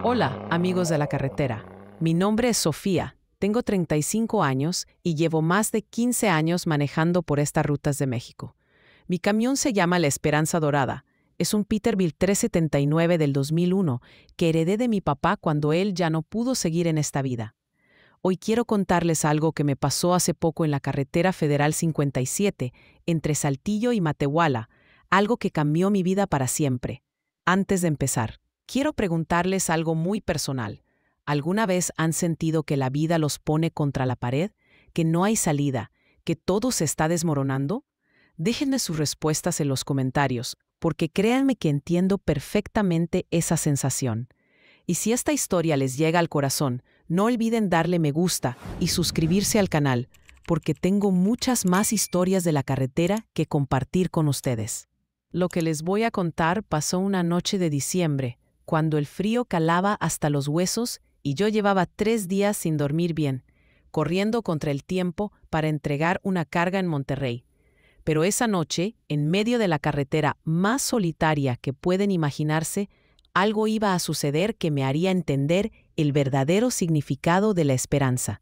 Hola, amigos de la carretera. Mi nombre es Sofía, tengo 35 años y llevo más de 15 años manejando por estas rutas de México. Mi camión se llama La Esperanza Dorada. Es un Peterbilt 379 del 2001 que heredé de mi papá cuando él ya no pudo seguir en esta vida. Hoy quiero contarles algo que me pasó hace poco en la carretera Federal 57, entre Saltillo y Matehuala, algo que cambió mi vida para siempre. Antes de empezar, quiero preguntarles algo muy personal. ¿Alguna vez han sentido que la vida los pone contra la pared? ¿Que no hay salida? ¿Que todo se está desmoronando? Déjenme sus respuestas en los comentarios, porque créanme que entiendo perfectamente esa sensación. Y si esta historia les llega al corazón, no olviden darle me gusta y suscribirse al canal, porque tengo muchas más historias de la carretera que compartir con ustedes. Lo que les voy a contar pasó una noche de diciembre, cuando el frío calaba hasta los huesos y yo llevaba 3 días sin dormir bien, corriendo contra el tiempo para entregar una carga en Monterrey. Pero esa noche, en medio de la carretera más solitaria que pueden imaginarse, algo iba a suceder que me haría entender el verdadero significado de la esperanza.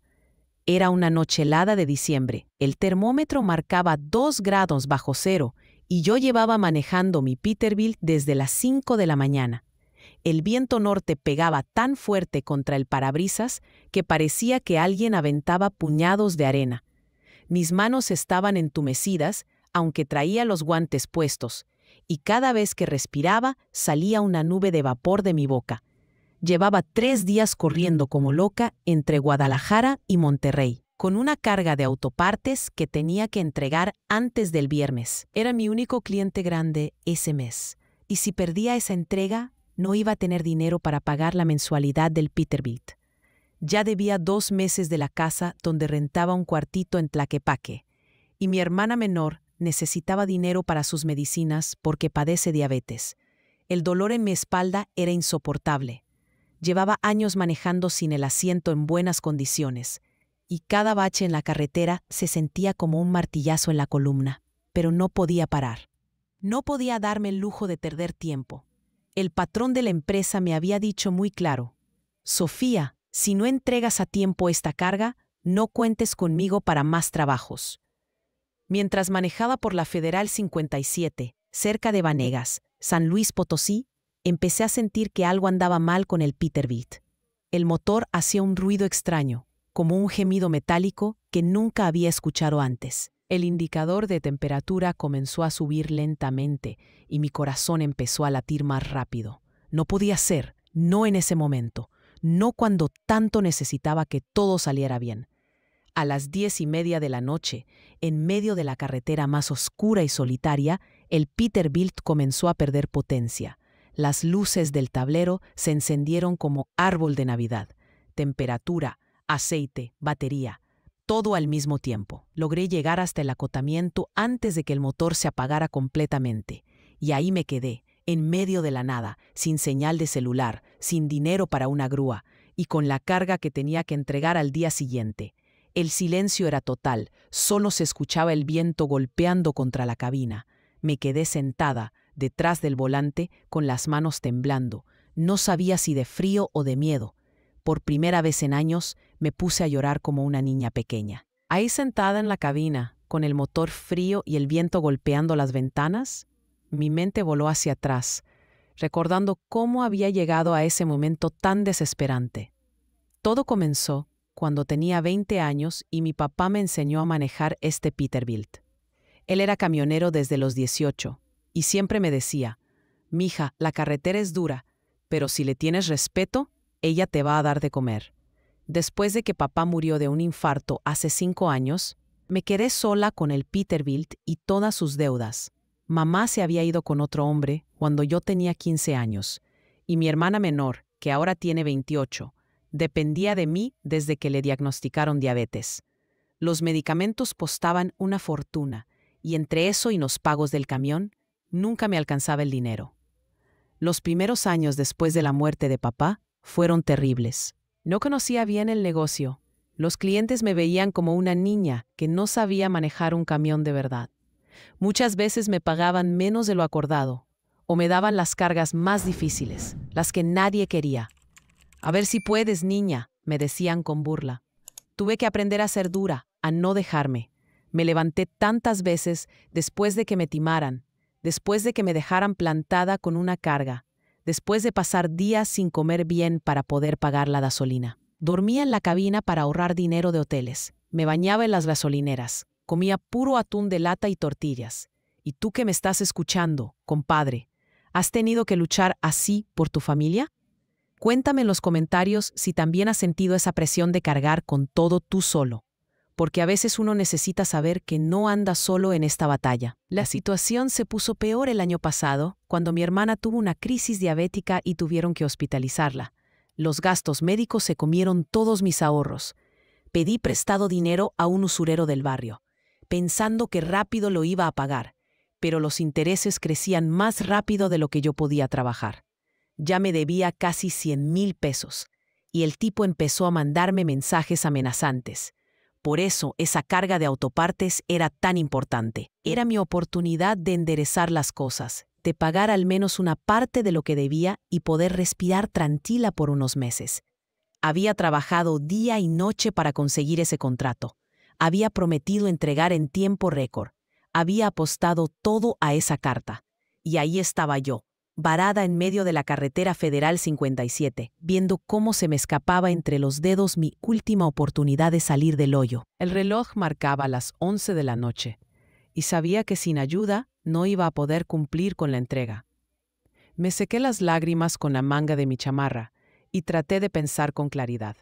Era una noche helada de diciembre. El termómetro marcaba 2 grados bajo cero y yo llevaba manejando mi Peterbilt desde las 5 de la mañana. El viento norte pegaba tan fuerte contra el parabrisas que parecía que alguien aventaba puñados de arena. Mis manos estaban entumecidas, aunque traía los guantes puestos, y cada vez que respiraba salía una nube de vapor de mi boca. Llevaba 3 días corriendo como loca entre Guadalajara y Monterrey, con una carga de autopartes que tenía que entregar antes del viernes. Era mi único cliente grande ese mes, y si perdía esa entrega, no iba a tener dinero para pagar la mensualidad del Peterbilt. Ya debía 2 meses de la casa donde rentaba un cuartito en Tlaquepaque, y mi hermana menor necesitaba dinero para sus medicinas porque padece diabetes. El dolor en mi espalda era insoportable. Llevaba años manejando sin el asiento en buenas condiciones, y cada bache en la carretera se sentía como un martillazo en la columna, pero no podía parar. No podía darme el lujo de perder tiempo. El patrón de la empresa me había dicho muy claro: Sofía, si no entregas a tiempo esta carga, no cuentes conmigo para más trabajos. Mientras manejaba por la Federal 57, cerca de Vanegas, San Luis Potosí, empecé a sentir que algo andaba mal con el Peterbilt. El motor hacía un ruido extraño, como un gemido metálico que nunca había escuchado antes. El indicador de temperatura comenzó a subir lentamente y mi corazón empezó a latir más rápido. No podía ser, no en ese momento, no cuando tanto necesitaba que todo saliera bien. A las 10:30 de la noche, en medio de la carretera más oscura y solitaria, el Peterbilt comenzó a perder potencia. Las luces del tablero se encendieron como árbol de Navidad. Temperatura, aceite, batería, todo al mismo tiempo. Logré llegar hasta el acotamiento antes de que el motor se apagara completamente. Y ahí me quedé, en medio de la nada, sin señal de celular, sin dinero para una grúa, y con la carga que tenía que entregar al día siguiente. El silencio era total, solo se escuchaba el viento golpeando contra la cabina. Me quedé sentada, detrás del volante, con las manos temblando. No sabía si de frío o de miedo. Por primera vez en años, me puse a llorar como una niña pequeña. Ahí sentada en la cabina, con el motor frío y el viento golpeando las ventanas, mi mente voló hacia atrás, recordando cómo había llegado a ese momento tan desesperante. Todo comenzó cuando tenía 20 años y mi papá me enseñó a manejar este Peterbilt. Él era camionero desde los 18 y siempre me decía: «Mija, la carretera es dura, pero si le tienes respeto, ella te va a dar de comer». Después de que papá murió de un infarto hace 5 años, me quedé sola con el Peterbilt y todas sus deudas. Mamá se había ido con otro hombre cuando yo tenía 15 años, y mi hermana menor, que ahora tiene 28, dependía de mí desde que le diagnosticaron diabetes. Los medicamentos costaban una fortuna, y entre eso y los pagos del camión, nunca me alcanzaba el dinero. Los primeros años después de la muerte de papá fueron terribles. No conocía bien el negocio. Los clientes me veían como una niña que no sabía manejar un camión de verdad. Muchas veces me pagaban menos de lo acordado, o me daban las cargas más difíciles, las que nadie quería. A ver si puedes, niña, me decían con burla. Tuve que aprender a ser dura, a no dejarme. Me levanté tantas veces después de que me timaran, después de que me dejaran plantada con una carga, después de pasar días sin comer bien para poder pagar la gasolina. Dormía en la cabina para ahorrar dinero de hoteles. Me bañaba en las gasolineras. Comía puro atún de lata y tortillas. ¿Y tú que me estás escuchando, compadre, has tenido que luchar así por tu familia? Cuéntame en los comentarios si también has sentido esa presión de cargar con todo tú solo, porque a veces uno necesita saber que no anda solo en esta batalla. La situación se puso peor el año pasado, cuando mi hermana tuvo una crisis diabética y tuvieron que hospitalizarla. Los gastos médicos se comieron todos mis ahorros. Pedí prestado dinero a un usurero del barrio, pensando que rápido lo iba a pagar, pero los intereses crecían más rápido de lo que yo podía trabajar. Ya me debía casi 100,000 pesos, y el tipo empezó a mandarme mensajes amenazantes. Por eso esa carga de autopartes era tan importante. Era mi oportunidad de enderezar las cosas, de pagar al menos una parte de lo que debía y poder respirar tranquila por unos meses. Había trabajado día y noche para conseguir ese contrato. Había prometido entregar en tiempo récord. Había apostado todo a esa carta. Y ahí estaba yo, varada en medio de la carretera Federal 57, viendo cómo se me escapaba entre los dedos mi última oportunidad de salir del hoyo. El reloj marcaba las 11 de la noche, y sabía que sin ayuda no iba a poder cumplir con la entrega. Me sequé las lágrimas con la manga de mi chamarra y traté de pensar con claridad.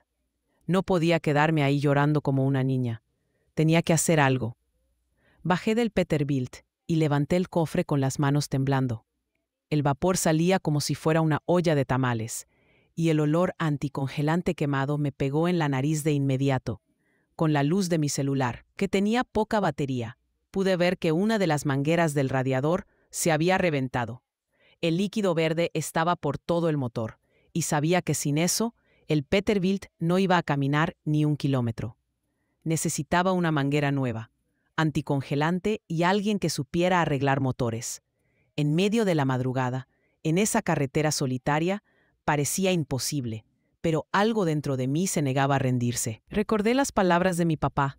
No podía quedarme ahí llorando como una niña. Tenía que hacer algo. Bajé del Peterbilt y levanté el cofre con las manos temblando. El vapor salía como si fuera una olla de tamales, y el olor anticongelante quemado me pegó en la nariz de inmediato. Con la luz de mi celular, que tenía poca batería, pude ver que una de las mangueras del radiador se había reventado. El líquido verde estaba por todo el motor, y sabía que sin eso, el Peterbilt no iba a caminar ni 1 kilómetro. Necesitaba una manguera nueva, anticongelante y alguien que supiera arreglar motores. En medio de la madrugada, en esa carretera solitaria, parecía imposible, pero algo dentro de mí se negaba a rendirse. Recordé las palabras de mi papá.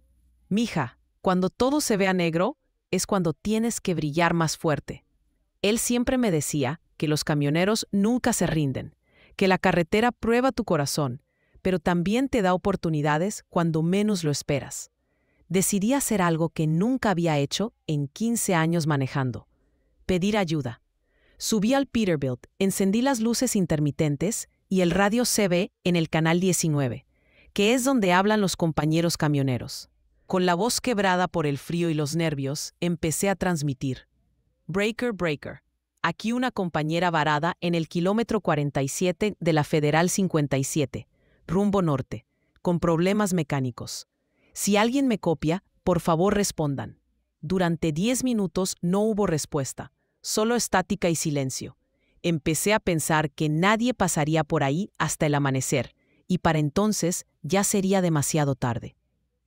«Mija, cuando todo se vea negro, es cuando tienes que brillar más fuerte». Él siempre me decía que los camioneros nunca se rinden, que la carretera prueba tu corazón, pero también te da oportunidades cuando menos lo esperas. Decidí hacer algo que nunca había hecho en 15 años manejando: pedir ayuda. Subí al Peterbilt, encendí las luces intermitentes y el radio CB en el canal 19, que es donde hablan los compañeros camioneros. Con la voz quebrada por el frío y los nervios, empecé a transmitir. «Breaker, breaker. Aquí una compañera varada en el kilómetro 47 de la Federal 57, rumbo norte, con problemas mecánicos. Si alguien me copia, por favor respondan». Durante 10 minutos no hubo respuesta, solo estática y silencio. Empecé a pensar que nadie pasaría por ahí hasta el amanecer, y para entonces ya sería demasiado tarde.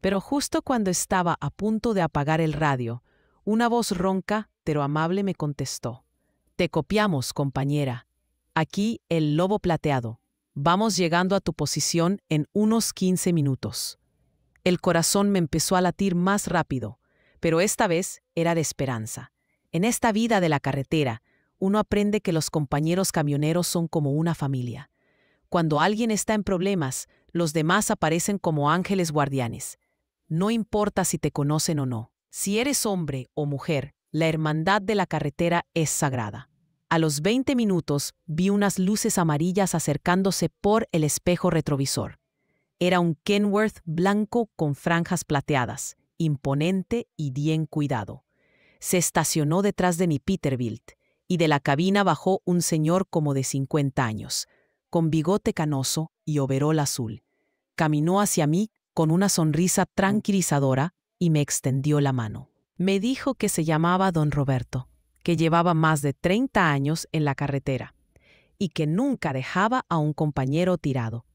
Pero justo cuando estaba a punto de apagar el radio, una voz ronca pero amable me contestó. «Te copiamos, compañera. Aquí el lobo plateado. Vamos llegando a tu posición en unos 15 minutos». El corazón me empezó a latir más rápido, pero esta vez era de esperanza. En esta vida de la carretera, uno aprende que los compañeros camioneros son como una familia. Cuando alguien está en problemas, los demás aparecen como ángeles guardianes. No importa si te conocen o no. Si eres hombre o mujer, la hermandad de la carretera es sagrada. A los 20 minutos vi unas luces amarillas acercándose por el espejo retrovisor. Era un Kenworth blanco con franjas plateadas, imponente y bien cuidado. Se estacionó detrás de mi Peterbilt y de la cabina bajó un señor como de 50 años, con bigote canoso y overol azul. Caminó hacia mí con una sonrisa tranquilizadora y me extendió la mano. Me dijo que se llamaba Don Roberto, que llevaba más de 30 años en la carretera y que nunca dejaba a un compañero tirado.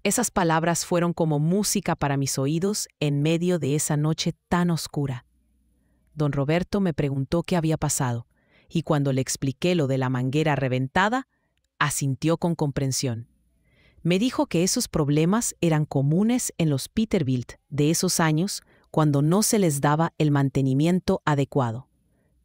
Esas palabras fueron como música para mis oídos en medio de esa noche tan oscura. Don Roberto me preguntó qué había pasado, y cuando le expliqué lo de la manguera reventada, asintió con comprensión. Me dijo que esos problemas eran comunes en los Peterbilt de esos años cuando no se les daba el mantenimiento adecuado,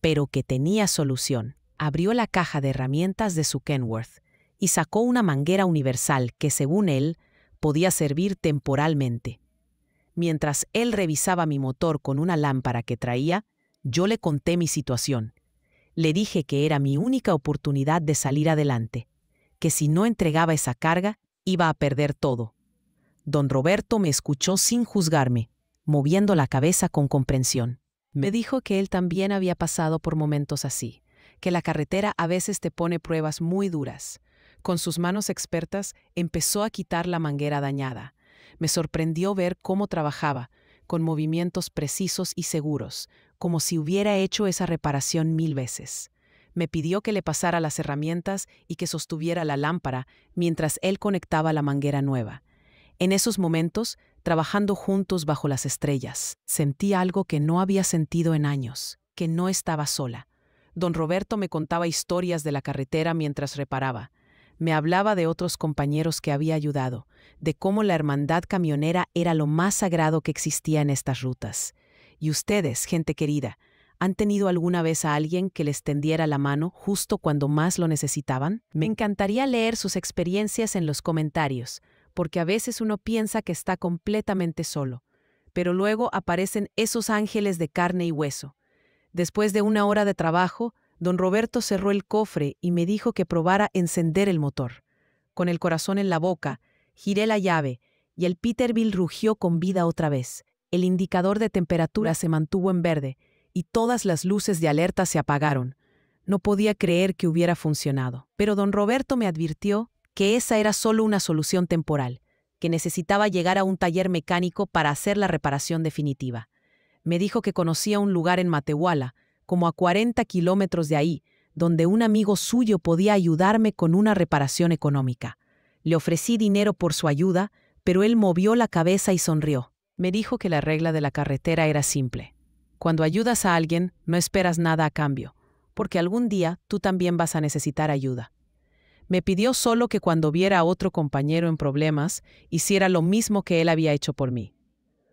pero que tenía solución. Abrió la caja de herramientas de su Kenworth y sacó una manguera universal que, según él, podía servir temporalmente. Mientras él revisaba mi motor con una lámpara que traía, yo le conté mi situación. Le dije que era mi única oportunidad de salir adelante, que si no entregaba esa carga, iba a perder todo. Don Roberto me escuchó sin juzgarme, moviendo la cabeza con comprensión. Me dijo que él también había pasado por momentos así, que la carretera a veces te pone pruebas muy duras. Con sus manos expertas empezó a quitar la manguera dañada. Me sorprendió ver cómo trabajaba, con movimientos precisos y seguros, como si hubiera hecho esa reparación 1000 veces. Me pidió que le pasara las herramientas y que sostuviera la lámpara mientras él conectaba la manguera nueva. En esos momentos, trabajando juntos bajo las estrellas, sentí algo que no había sentido en años, que no estaba sola. Don Roberto me contaba historias de la carretera mientras reparaba. Me hablaba de otros compañeros que había ayudado, de cómo la hermandad camionera era lo más sagrado que existía en estas rutas. Y ustedes, gente querida, ¿han tenido alguna vez a alguien que les tendiera la mano justo cuando más lo necesitaban? Me encantaría leer sus experiencias en los comentarios, porque a veces uno piensa que está completamente solo, pero luego aparecen esos ángeles de carne y hueso. Después de 1 hora de trabajo, don Roberto cerró el cofre y me dijo que probara encender el motor. Con el corazón en la boca, giré la llave y el Peterbilt rugió con vida otra vez. El indicador de temperatura se mantuvo en verde y todas las luces de alerta se apagaron. No podía creer que hubiera funcionado, pero don Roberto me advirtió que esa era solo una solución temporal, que necesitaba llegar a un taller mecánico para hacer la reparación definitiva. Me dijo que conocía un lugar en Matehuala, como a 40 kilómetros de ahí, donde un amigo suyo podía ayudarme con una reparación económica. Le ofrecí dinero por su ayuda, pero él movió la cabeza y sonrió. Me dijo que la regla de la carretera era simple. Cuando ayudas a alguien, no esperas nada a cambio, porque algún día tú también vas a necesitar ayuda. Me pidió solo que cuando viera a otro compañero en problemas, hiciera lo mismo que él había hecho por mí.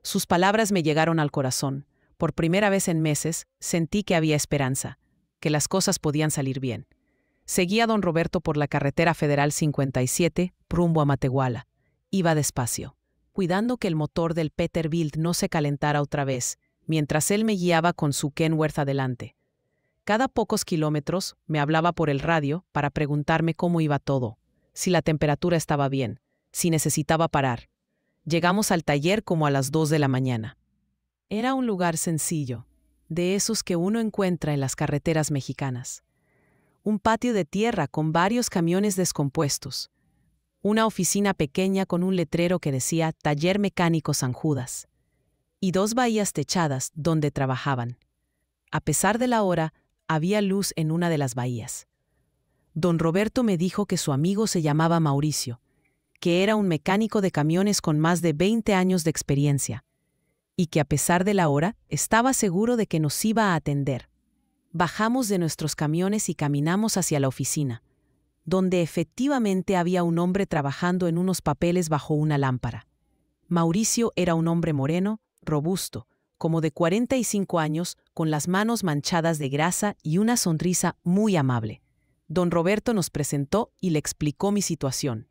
Sus palabras me llegaron al corazón. Por primera vez en meses, sentí que había esperanza, que las cosas podían salir bien. Seguí a don Roberto por la carretera federal 57, rumbo a Matehuala. Iba despacio, cuidando que el motor del Peterbilt no se calentara otra vez, mientras él me guiaba con su Kenworth adelante. Cada pocos kilómetros me hablaba por el radio para preguntarme cómo iba todo, si la temperatura estaba bien, si necesitaba parar. Llegamos al taller como a las 2 de la mañana. Era un lugar sencillo, de esos que uno encuentra en las carreteras mexicanas. Un patio de tierra con varios camiones descompuestos. Una oficina pequeña con un letrero que decía Taller Mecánico San Judas. Y 2 bahías techadas donde trabajaban. A pesar de la hora, había luz en una de las bahías. Don Roberto me dijo que su amigo se llamaba Mauricio, que era un mecánico de camiones con más de 20 años de experiencia, y que a pesar de la hora, estaba seguro de que nos iba a atender. Bajamos de nuestros camiones y caminamos hacia la oficina, donde efectivamente había un hombre trabajando en unos papeles bajo una lámpara. Mauricio era un hombre moreno, robusto, como de 45 años, con las manos manchadas de grasa y una sonrisa muy amable. Don Roberto nos presentó y le explicó mi situación.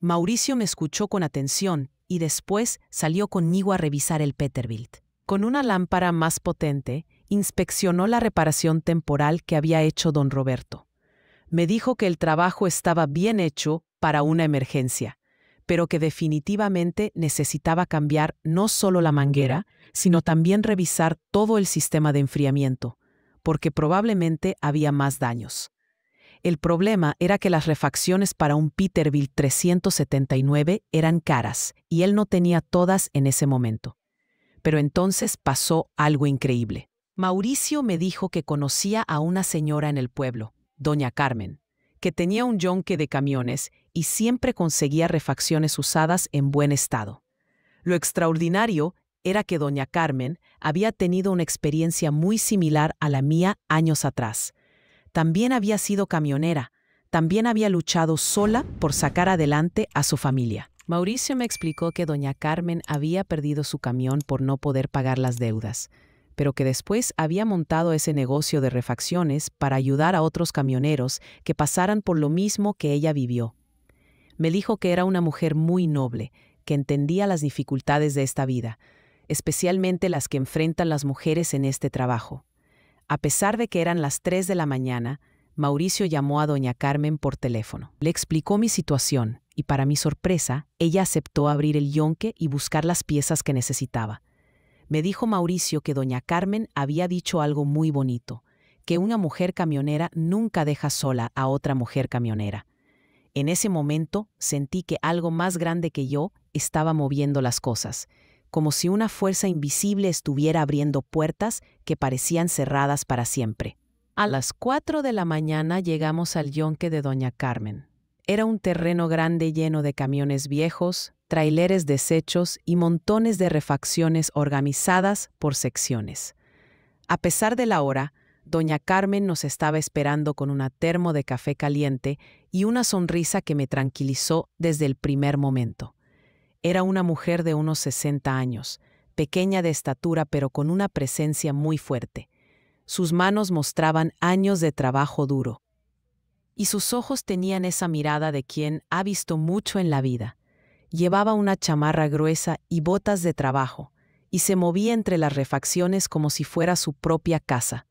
Mauricio me escuchó con atención y después salió conmigo a revisar el Peterbilt. Con una lámpara más potente, inspeccionó la reparación temporal que había hecho don Roberto. Me dijo que el trabajo estaba bien hecho para una emergencia, pero que definitivamente necesitaba cambiar no solo la manguera, sino también revisar todo el sistema de enfriamiento, porque probablemente había más daños. El problema era que las refacciones para un Peterbilt 379 eran caras y él no tenía todas en ese momento. Pero entonces pasó algo increíble. Mauricio me dijo que conocía a una señora en el pueblo, doña Carmen, que tenía un yonque de camiones y siempre conseguía refacciones usadas en buen estado. Lo extraordinario era que doña Carmen había tenido una experiencia muy similar a la mía años atrás. También había sido camionera, también había luchado sola por sacar adelante a su familia. Mauricio me explicó que doña Carmen había perdido su camión por no poder pagar las deudas, pero que después había montado ese negocio de refacciones para ayudar a otros camioneros que pasaran por lo mismo que ella vivió. Me dijo que era una mujer muy noble, que entendía las dificultades de esta vida, especialmente las que enfrentan las mujeres en este trabajo. A pesar de que eran las 3 de la mañana, Mauricio llamó a doña Carmen por teléfono. Le explicó mi situación y, para mi sorpresa, ella aceptó abrir el yonque y buscar las piezas que necesitaba. Me dijo Mauricio que doña Carmen había dicho algo muy bonito, que una mujer camionera nunca deja sola a otra mujer camionera. En ese momento sentí que algo más grande que yo estaba moviendo las cosas, como si una fuerza invisible estuviera abriendo puertas que parecían cerradas para siempre. A las 4 de la mañana llegamos al yonque de doña Carmen. Era un terreno grande lleno de camiones viejos, traileres deshechos y montones de refacciones organizadas por secciones. A pesar de la hora, doña Carmen nos estaba esperando con una termo de café caliente y una sonrisa que me tranquilizó desde el primer momento. Era una mujer de unos 60 años, pequeña de estatura pero con una presencia muy fuerte. Sus manos mostraban años de trabajo duro, y sus ojos tenían esa mirada de quien ha visto mucho en la vida. Llevaba una chamarra gruesa y botas de trabajo, y se movía entre las refacciones como si fuera su propia casa.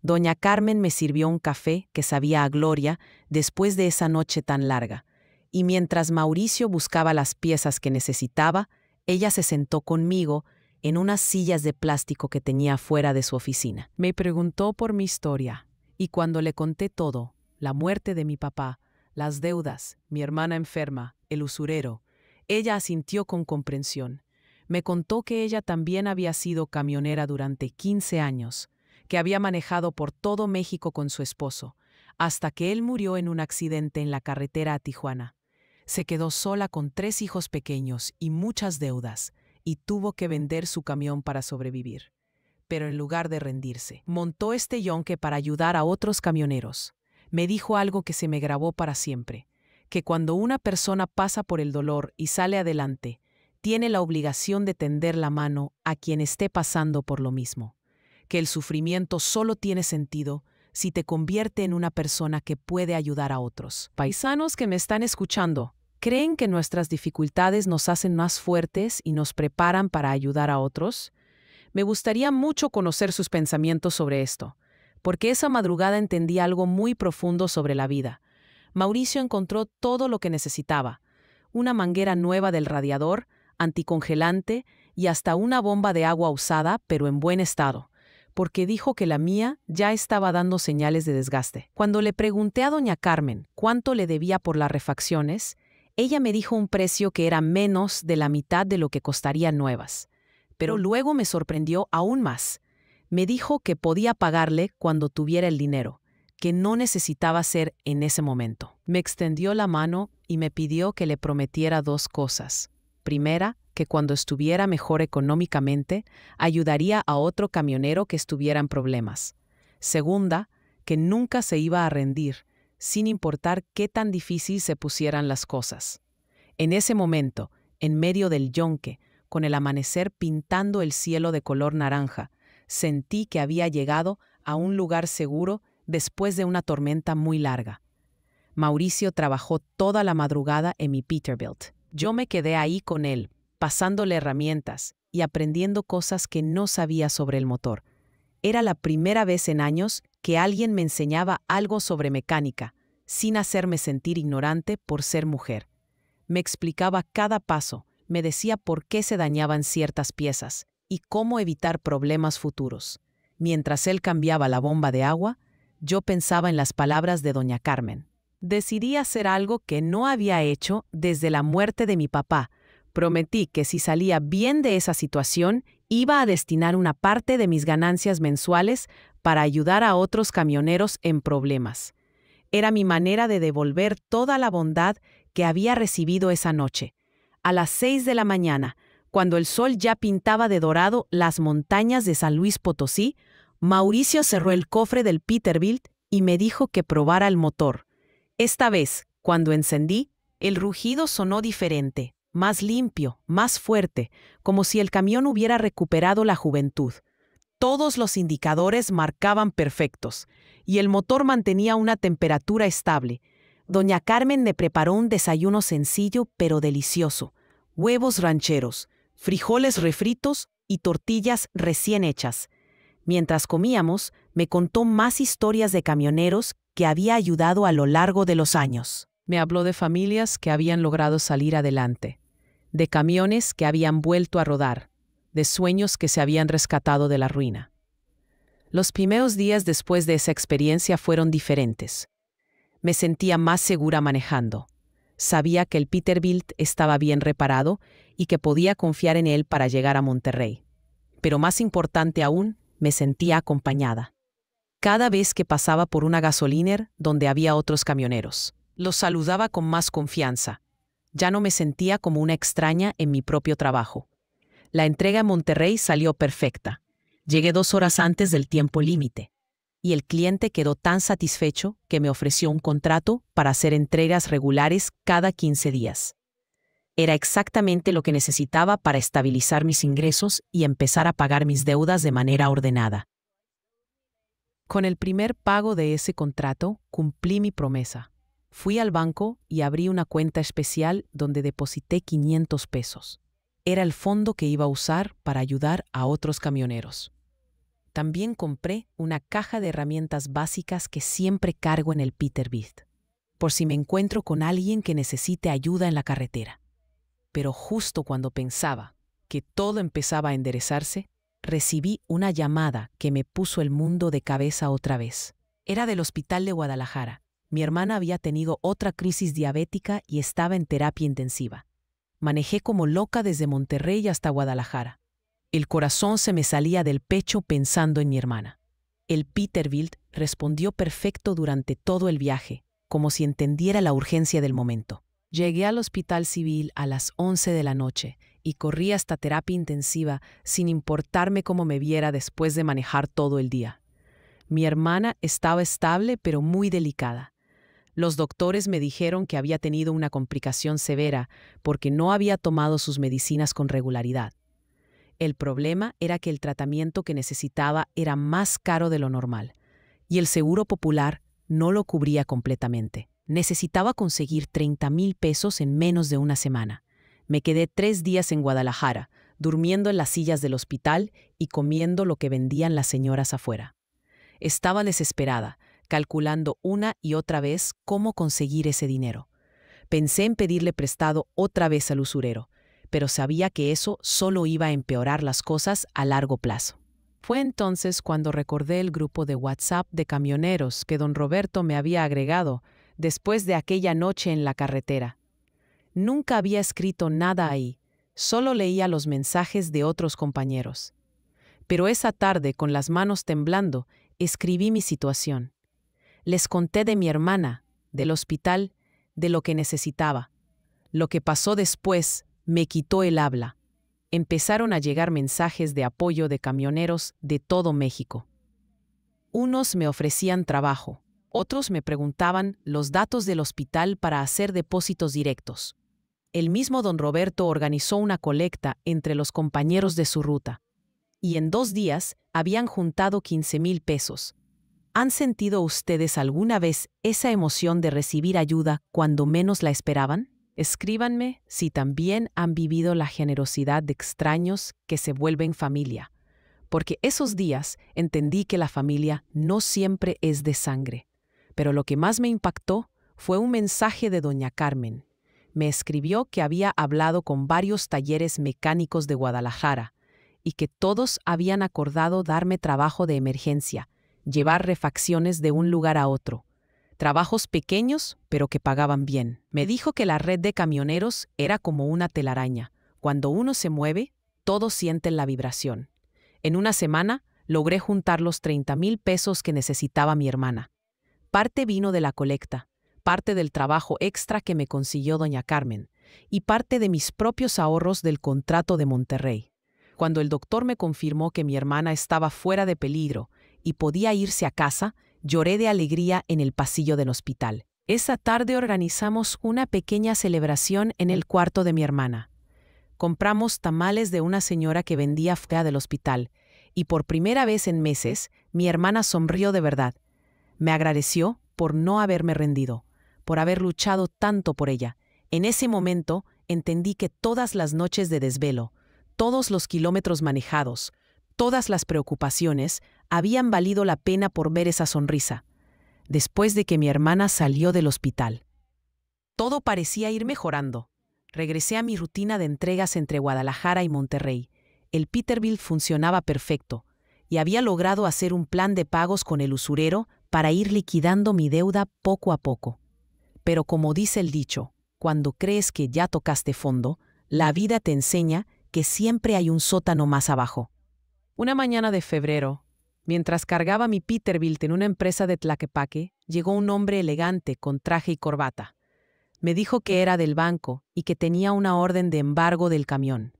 Doña Carmen me sirvió un café que sabía a gloria después de esa noche tan larga, y mientras Mauricio buscaba las piezas que necesitaba, ella se sentó conmigo en unas sillas de plástico que tenía fuera de su oficina. Me preguntó por mi historia, y cuando le conté todo, la muerte de mi papá, las deudas, mi hermana enferma, el usurero, ella asintió con comprensión. Me contó que ella también había sido camionera durante 15 años, que había manejado por todo México con su esposo, hasta que él murió en un accidente en la carretera a Tijuana. Se quedó sola con 3 hijos pequeños y muchas deudas, y tuvo que vender su camión para sobrevivir. Pero en lugar de rendirse, montó este yonque para ayudar a otros camioneros. Me dijo algo que se me grabó para siempre, que cuando una persona pasa por el dolor y sale adelante, tiene la obligación de tender la mano a quien esté pasando por lo mismo, que el sufrimiento solo tiene sentido si te convierte en una persona que puede ayudar a otros. Paisanos que me están escuchando, ¿creen que nuestras dificultades nos hacen más fuertes y nos preparan para ayudar a otros? Me gustaría mucho conocer sus pensamientos sobre esto, porque esa madrugada entendí algo muy profundo sobre la vida. Mauricio encontró todo lo que necesitaba: una manguera nueva del radiador, anticongelante y hasta una bomba de agua usada pero en buen estado, porque dijo que la mía ya estaba dando señales de desgaste. Cuando le pregunté a doña Carmen cuánto le debía por las refacciones, ella me dijo un precio que era menos de la mitad de lo que costarían nuevas. Pero luego me sorprendió aún más. Me dijo que podía pagarle cuando tuviera el dinero, que no necesitaba ser en ese momento. Me extendió la mano y me pidió que le prometiera 2 cosas. Primera, que cuando estuviera mejor económicamente, ayudaría a otro camionero que estuviera en problemas. Segunda, que nunca se iba a rendir, sin importar qué tan difícil se pusieran las cosas. En ese momento, en medio del yonque, con el amanecer pintando el cielo de color naranja, sentí que había llegado a un lugar seguro después de una tormenta muy larga. Mauricio trabajó toda la madrugada en mi Peterbilt. Yo me quedé ahí con él, pasándole herramientas y aprendiendo cosas que no sabía sobre el motor. Era la primera vez en años que alguien me enseñaba algo sobre mecánica, sin hacerme sentir ignorante por ser mujer. Me explicaba cada paso, me decía por qué se dañaban ciertas piezas y cómo evitar problemas futuros. Mientras él cambiaba la bomba de agua, yo pensaba en las palabras de doña Carmen. Decidí hacer algo que no había hecho desde la muerte de mi papá. Prometí que si salía bien de esa situación, iba a destinar una parte de mis ganancias mensuales para ayudar a otros camioneros en problemas. Era mi manera de devolver toda la bondad que había recibido esa noche. A las 6 de la mañana, cuando el sol ya pintaba de dorado las montañas de San Luis Potosí, Mauricio cerró el cofre del Peterbilt y me dijo que probara el motor, Esta vez, cuando encendí, el rugido sonó diferente, más limpio, más fuerte, como si el camión hubiera recuperado la juventud. Todos los indicadores marcaban perfectos, y el motor mantenía una temperatura estable. Doña Carmen me preparó un desayuno sencillo pero delicioso: huevos rancheros, frijoles refritos y tortillas recién hechas. Mientras comíamos, me contó más historias de camioneros que había ayudado a lo largo de los años. Me habló de familias que habían logrado salir adelante, de camiones que habían vuelto a rodar, de sueños que se habían rescatado de la ruina. Los primeros días después de esa experiencia fueron diferentes. Me sentía más segura manejando. Sabía que el Peterbilt estaba bien reparado y que podía confiar en él para llegar a Monterrey. Pero más importante aún, me sentía acompañada. Cada vez que pasaba por una gasoliner donde había otros camioneros, los saludaba con más confianza. Ya no me sentía como una extraña en mi propio trabajo. La entrega en Monterrey salió perfecta. Llegué 2 horas antes del tiempo límite. Y el cliente quedó tan satisfecho que me ofreció un contrato para hacer entregas regulares cada 15 días. Era exactamente lo que necesitaba para estabilizar mis ingresos y empezar a pagar mis deudas de manera ordenada. Con el primer pago de ese contrato, cumplí mi promesa. Fui al banco y abrí una cuenta especial donde deposité 500 pesos. Era el fondo que iba a usar para ayudar a otros camioneros. También compré una caja de herramientas básicas que siempre cargo en el Peterbilt, por si me encuentro con alguien que necesite ayuda en la carretera. Pero justo cuando pensaba que todo empezaba a enderezarse, recibí una llamada que me puso el mundo de cabeza otra vez. Era del hospital de Guadalajara. Mi hermana había tenido otra crisis diabética y estaba en terapia intensiva. Manejé como loca desde Monterrey hasta Guadalajara. El corazón se me salía del pecho pensando en mi hermana. El Peterbilt respondió perfecto durante todo el viaje, como si entendiera la urgencia del momento. Llegué al hospital civil a las 11 de la noche y corrí hasta terapia intensiva sin importarme cómo me viera después de manejar todo el día. Mi hermana estaba estable pero muy delicada. Los doctores me dijeron que había tenido una complicación severa porque no había tomado sus medicinas con regularidad. El problema era que el tratamiento que necesitaba era más caro de lo normal, y el Seguro Popular no lo cubría completamente. Necesitaba conseguir 30,000 pesos en menos de una semana. Me quedé 3 días en Guadalajara, durmiendo en las sillas del hospital y comiendo lo que vendían las señoras afuera. Estaba desesperada, calculando una y otra vez cómo conseguir ese dinero. Pensé en pedirle prestado otra vez al usurero, pero sabía que eso solo iba a empeorar las cosas a largo plazo. Fue entonces cuando recordé el grupo de WhatsApp de camioneros que don Roberto me había agregado después de aquella noche en la carretera. Nunca había escrito nada ahí, solo leía los mensajes de otros compañeros. Pero esa tarde, con las manos temblando, escribí mi situación. Les conté de mi hermana, del hospital, de lo que necesitaba. Lo que pasó después me quitó el habla. Empezaron a llegar mensajes de apoyo de camioneros de todo México. Unos me ofrecían trabajo, otros me preguntaban los datos del hospital para hacer depósitos directos. El mismo don Roberto organizó una colecta entre los compañeros de su ruta, y en 2 días habían juntado 15,000 pesos. ¿Han sentido ustedes alguna vez esa emoción de recibir ayuda cuando menos la esperaban? Escríbanme si también han vivido la generosidad de extraños que se vuelven familia, porque esos días entendí que la familia no siempre es de sangre. Pero lo que más me impactó fue un mensaje de doña Carmen. Me escribió que había hablado con varios talleres mecánicos de Guadalajara y que todos habían acordado darme trabajo de emergencia, llevar refacciones de un lugar a otro. Trabajos pequeños, pero que pagaban bien. Me dijo que la red de camioneros era como una telaraña. Cuando uno se mueve, todos sienten la vibración. En una semana, logré juntar los 30,000 pesos que necesitaba mi hermana. Parte vino de la colecta, parte del trabajo extra que me consiguió doña Carmen, y parte de mis propios ahorros del contrato de Monterrey. Cuando el doctor me confirmó que mi hermana estaba fuera de peligro y podía irse a casa, lloré de alegría en el pasillo del hospital. Esa tarde organizamos una pequeña celebración en el cuarto de mi hermana. Compramos tamales de una señora que vendía fuera del hospital, y por primera vez en meses, mi hermana sonrió de verdad. Me agradeció por no haberme rendido, por haber luchado tanto por ella. En ese momento entendí que todas las noches de desvelo, todos los kilómetros manejados, todas las preocupaciones habían valido la pena por ver esa sonrisa. Después de que mi hermana salió del hospital, todo parecía ir mejorando. Regresé a mi rutina de entregas entre Guadalajara y Monterrey. El Peterbilt funcionaba perfecto y había logrado hacer un plan de pagos con el usurero para ir liquidando mi deuda poco a poco. Pero como dice el dicho, cuando crees que ya tocaste fondo, la vida te enseña que siempre hay un sótano más abajo. Una mañana de febrero, mientras cargaba mi Peterbilt en una empresa de Tlaquepaque, llegó un hombre elegante con traje y corbata. Me dijo que era del banco y que tenía una orden de embargo del camión.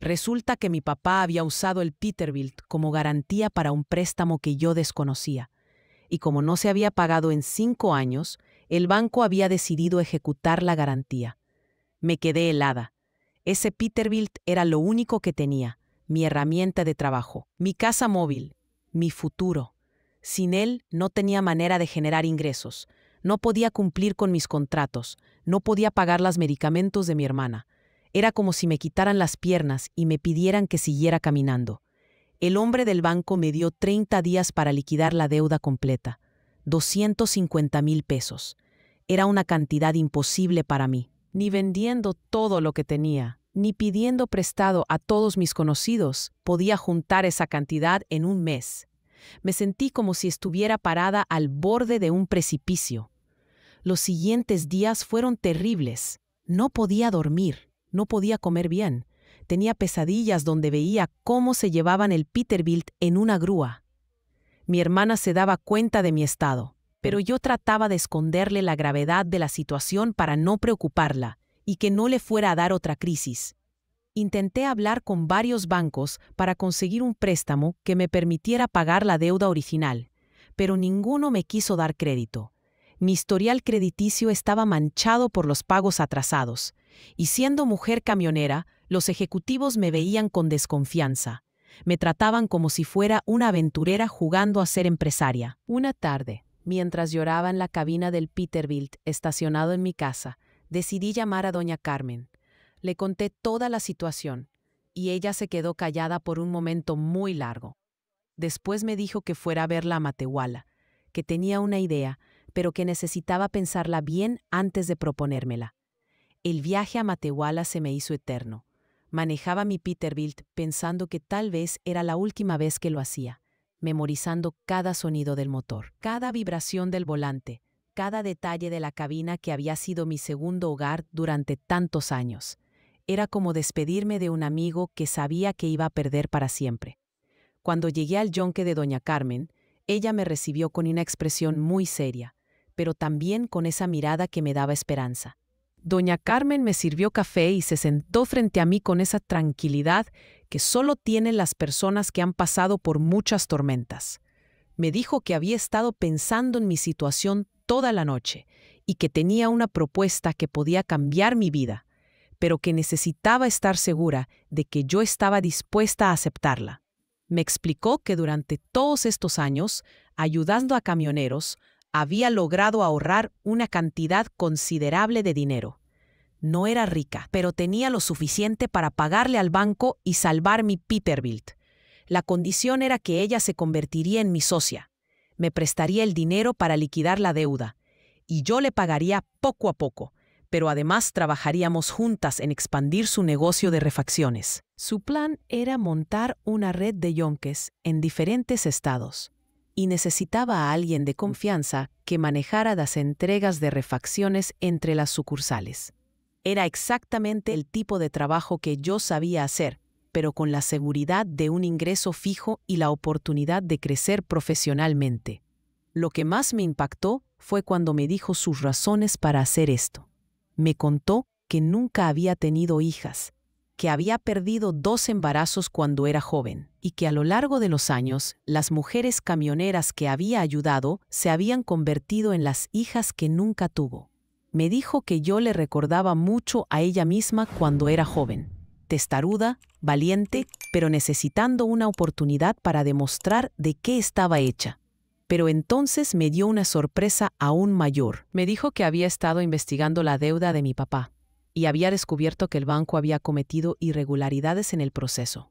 Resulta que mi papá había usado el Peterbilt como garantía para un préstamo que yo desconocía. Y como no se había pagado en 5 años, el banco había decidido ejecutar la garantía. Me quedé helada. Ese Peterbilt era lo único que tenía, mi herramienta de trabajo, mi casa móvil, mi futuro. Sin él no tenía manera de generar ingresos. No podía cumplir con mis contratos, no podía pagar los medicamentos de mi hermana. Era como si me quitaran las piernas y me pidieran que siguiera caminando. El hombre del banco me dio 30 días para liquidar la deuda completa, 250,000 pesos. Era una cantidad imposible para mí. Ni vendiendo todo lo que tenía, ni pidiendo prestado a todos mis conocidos, podía juntar esa cantidad en un mes. Me sentí como si estuviera parada al borde de un precipicio. Los siguientes días fueron terribles. No podía dormir, no podía comer bien. Tenía pesadillas donde veía cómo se llevaban el Peterbilt en una grúa. Mi hermana se daba cuenta de mi estado, pero yo trataba de esconderle la gravedad de la situación para no preocuparla y que no le fuera a dar otra crisis. Intenté hablar con varios bancos para conseguir un préstamo que me permitiera pagar la deuda original, pero ninguno me quiso dar crédito. Mi historial crediticio estaba manchado por los pagos atrasados, y siendo mujer camionera, los ejecutivos me veían con desconfianza. Me trataban como si fuera una aventurera jugando a ser empresaria. Una tarde, mientras lloraba en la cabina del Peterbilt estacionado en mi casa, decidí llamar a doña Carmen. Le conté toda la situación, y ella se quedó callada por un momento muy largo. Después me dijo que fuera a verla a Matehuala, que tenía una idea, pero que necesitaba pensarla bien antes de proponérmela. El viaje a Matehuala se me hizo eterno. Manejaba mi Peterbilt pensando que tal vez era la última vez que lo hacía, memorizando cada sonido del motor, cada vibración del volante, cada detalle de la cabina que había sido mi segundo hogar durante tantos años. Era como despedirme de un amigo que sabía que iba a perder para siempre. Cuando llegué al yonque de doña Carmen, ella me recibió con una expresión muy seria, pero también con esa mirada que me daba esperanza. Doña Carmen me sirvió café y se sentó frente a mí con esa tranquilidad que solo tienen las personas que han pasado por muchas tormentas. Me dijo que había estado pensando en mi situación toda la noche y que tenía una propuesta que podía cambiar mi vida, pero que necesitaba estar segura de que yo estaba dispuesta a aceptarla. Me explicó que durante todos estos años, ayudando a camioneros, había logrado ahorrar una cantidad considerable de dinero. No era rica, pero tenía lo suficiente para pagarle al banco y salvar mi Peterbilt. La condición era que ella se convertiría en mi socia. Me prestaría el dinero para liquidar la deuda, y yo le pagaría poco a poco, pero además trabajaríamos juntas en expandir su negocio de refacciones. Su plan era montar una red de yonques en diferentes estados, y necesitaba a alguien de confianza que manejara las entregas de refacciones entre las sucursales. Era exactamente el tipo de trabajo que yo sabía hacer, pero con la seguridad de un ingreso fijo y la oportunidad de crecer profesionalmente. Lo que más me impactó fue cuando me dijo sus razones para hacer esto. Me contó que nunca había tenido hijas, que había perdido 2 embarazos cuando era joven y que a lo largo de los años las mujeres camioneras que había ayudado se habían convertido en las hijas que nunca tuvo. Me dijo que yo le recordaba mucho a ella misma cuando era joven, testaruda, valiente, pero necesitando una oportunidad para demostrar de qué estaba hecha. Pero entonces me dio una sorpresa aún mayor. Me dijo que había estado investigando la deuda de mi papá y había descubierto que el banco había cometido irregularidades en el proceso.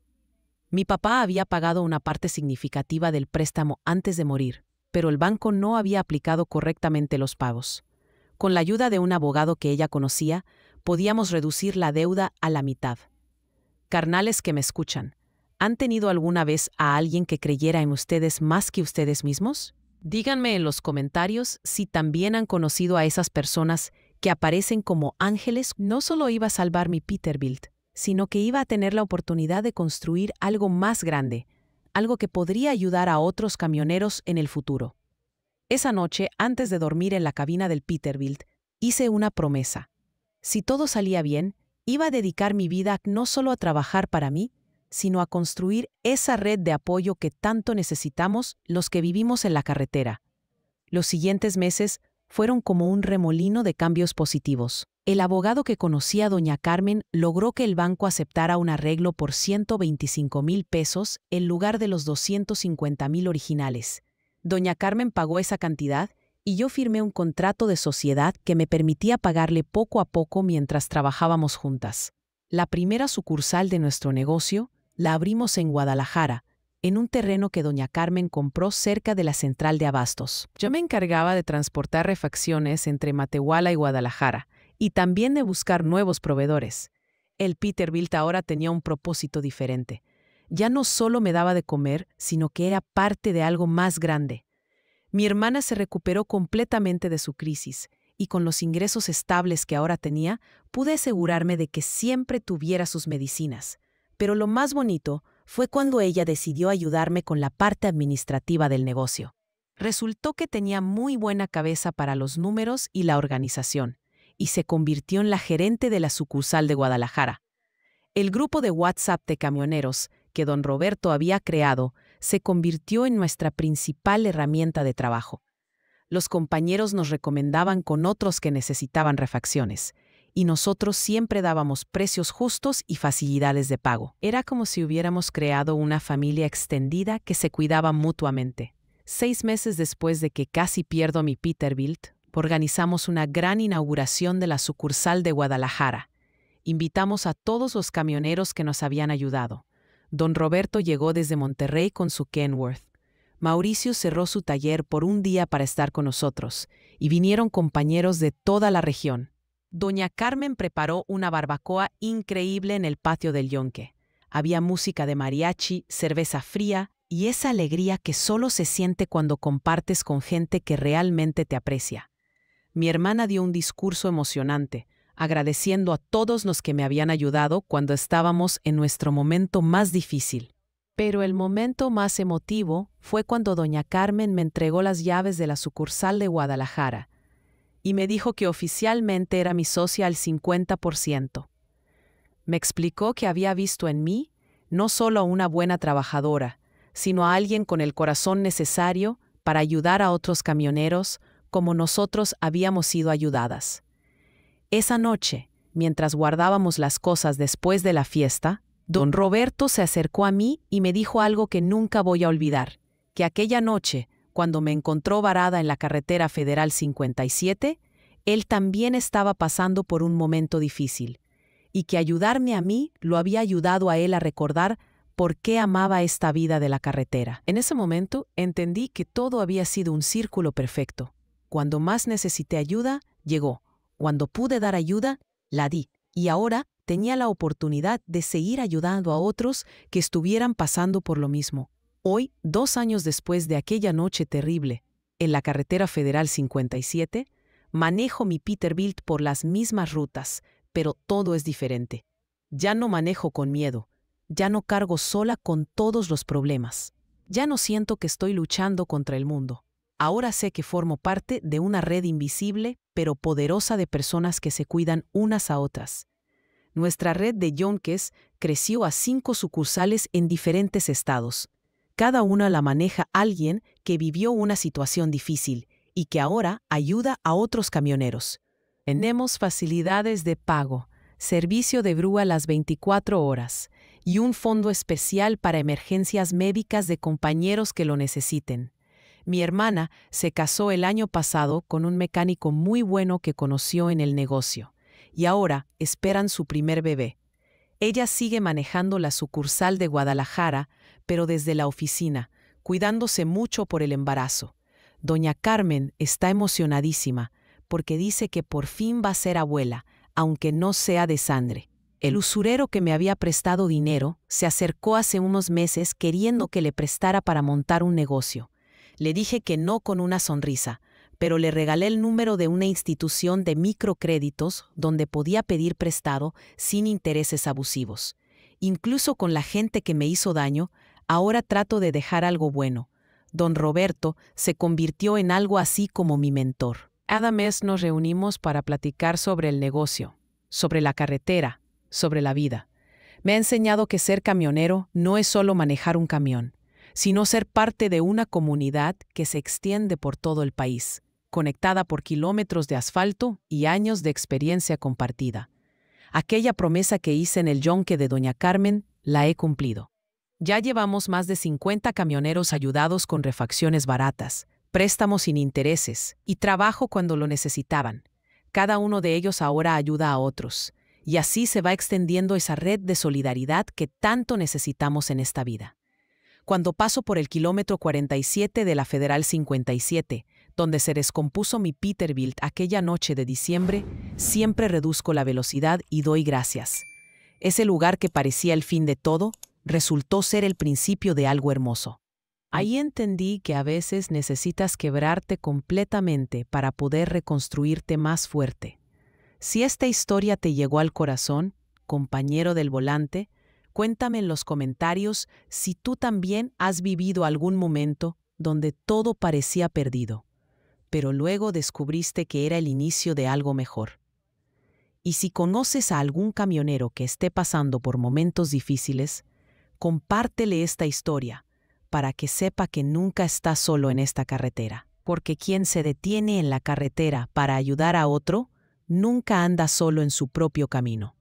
Mi papá había pagado una parte significativa del préstamo antes de morir, pero el banco no había aplicado correctamente los pagos. Con la ayuda de un abogado que ella conocía, podíamos reducir la deuda a la mitad. Carnales que me escuchan, ¿han tenido alguna vez a alguien que creyera en ustedes más que ustedes mismos? Díganme en los comentarios si también han conocido a esas personas que aparecen como ángeles. No solo iba a salvar mi Peterbilt, sino que iba a tener la oportunidad de construir algo más grande, algo que podría ayudar a otros camioneros en el futuro. Esa noche, antes de dormir en la cabina del Peterbilt, hice una promesa. Si todo salía bien, iba a dedicar mi vida no solo a trabajar para mí, sino a construir esa red de apoyo que tanto necesitamos los que vivimos en la carretera. Los siguientes meses fueron como un remolino de cambios positivos. El abogado que conocía a doña Carmen logró que el banco aceptara un arreglo por 125,000 pesos en lugar de los 250,000 originales. Doña Carmen pagó esa cantidad y yo firmé un contrato de sociedad que me permitía pagarle poco a poco mientras trabajábamos juntas. La primera sucursal de nuestro negocio la abrimos en Guadalajara, en un terreno que doña Carmen compró cerca de la central de abastos. Yo me encargaba de transportar refacciones entre Matehuala y Guadalajara, y también de buscar nuevos proveedores. El Peterbilt ahora tenía un propósito diferente. Ya no solo me daba de comer, sino que era parte de algo más grande. Mi hermana se recuperó completamente de su crisis, y con los ingresos estables que ahora tenía, pude asegurarme de que siempre tuviera sus medicinas. Pero lo más bonito fue cuando ella decidió ayudarme con la parte administrativa del negocio. Resultó que tenía muy buena cabeza para los números y la organización, y se convirtió en la gerente de la sucursal de Guadalajara. El grupo de WhatsApp de camioneros que don Roberto había creado se convirtió en nuestra principal herramienta de trabajo. Los compañeros nos recomendaban con otros que necesitaban refacciones, y nosotros siempre dábamos precios justos y facilidades de pago. Era como si hubiéramos creado una familia extendida que se cuidaba mutuamente. 6 meses después de que casi pierdo mi Peterbilt, organizamos una gran inauguración de la sucursal de Guadalajara. Invitamos a todos los camioneros que nos habían ayudado. Don Roberto llegó desde Monterrey con su Kenworth. Mauricio cerró su taller por un día para estar con nosotros, y vinieron compañeros de toda la región. Doña Carmen preparó una barbacoa increíble en el patio del Yonque. Había música de mariachi, cerveza fría y esa alegría que solo se siente cuando compartes con gente que realmente te aprecia. Mi hermana dio un discurso emocionante, agradeciendo a todos los que me habían ayudado cuando estábamos en nuestro momento más difícil. Pero el momento más emotivo fue cuando doña Carmen me entregó las llaves de la sucursal de Guadalajara y me dijo que oficialmente era mi socia al 50%. Me explicó que había visto en mí no solo a una buena trabajadora, sino a alguien con el corazón necesario para ayudar a otros camioneros como nosotros habíamos sido ayudadas. Esa noche, mientras guardábamos las cosas después de la fiesta, don Roberto se acercó a mí y me dijo algo que nunca voy a olvidar, que aquella noche, cuando me encontró varada en la carretera Federal 57, él también estaba pasando por un momento difícil, y que ayudarme a mí lo había ayudado a él a recordar por qué amaba esta vida de la carretera. En ese momento entendí que todo había sido un círculo perfecto. Cuando más necesité ayuda, llegó. Cuando pude dar ayuda, la di. Y ahora tenía la oportunidad de seguir ayudando a otros que estuvieran pasando por lo mismo. Hoy, 2 años después de aquella noche terrible, en la carretera Federal 57, manejo mi Peterbilt por las mismas rutas, pero todo es diferente. Ya no manejo con miedo. Ya no cargo sola con todos los problemas. Ya no siento que estoy luchando contra el mundo. Ahora sé que formo parte de una red invisible, pero poderosa de personas que se cuidan unas a otras. Nuestra red de yonques creció a 5 sucursales en diferentes estados. Cada una la maneja alguien que vivió una situación difícil y que ahora ayuda a otros camioneros. Tenemos facilidades de pago, servicio de grúa las 24 horas y un fondo especial para emergencias médicas de compañeros que lo necesiten. Mi hermana se casó el año pasado con un mecánico muy bueno que conoció en el negocio y ahora esperan su primer bebé. Ella sigue manejando la sucursal de Guadalajara, pero desde la oficina, cuidándose mucho por el embarazo. Doña Carmen está emocionadísima porque dice que por fin va a ser abuela, aunque no sea de sangre. El usurero que me había prestado dinero se acercó hace unos meses queriendo que le prestara para montar un negocio. Le dije que no con una sonrisa, pero le regalé el número de una institución de microcréditos donde podía pedir prestado sin intereses abusivos. Incluso con la gente que me hizo daño, ahora trato de dejar algo bueno. Don Roberto se convirtió en algo así como mi mentor. Cada mes nos reunimos para platicar sobre el negocio, sobre la carretera, sobre la vida. Me ha enseñado que ser camionero no es solo manejar un camión, sino ser parte de una comunidad que se extiende por todo el país, conectada por kilómetros de asfalto y años de experiencia compartida. Aquella promesa que hice en el yonque de Doña Carmen, la he cumplido. Ya llevamos más de 50 camioneros ayudados con refacciones baratas, préstamos sin intereses y trabajo cuando lo necesitaban. Cada uno de ellos ahora ayuda a otros, y así se va extendiendo esa red de solidaridad que tanto necesitamos en esta vida. Cuando paso por el kilómetro 47 de la Federal 57, donde se descompuso mi Peterbilt aquella noche de diciembre, siempre reduzco la velocidad y doy gracias. Ese lugar que parecía el fin de todo, resultó ser el principio de algo hermoso. Ahí entendí que a veces necesitas quebrarte completamente para poder reconstruirte más fuerte. Si esta historia te llegó al corazón, compañero del volante, cuéntame en los comentarios si tú también has vivido algún momento donde todo parecía perdido, pero luego descubriste que era el inicio de algo mejor. Y si conoces a algún camionero que esté pasando por momentos difíciles, compártele esta historia para que sepa que nunca está solo en esta carretera, porque quien se detiene en la carretera para ayudar a otro, nunca anda solo en su propio camino.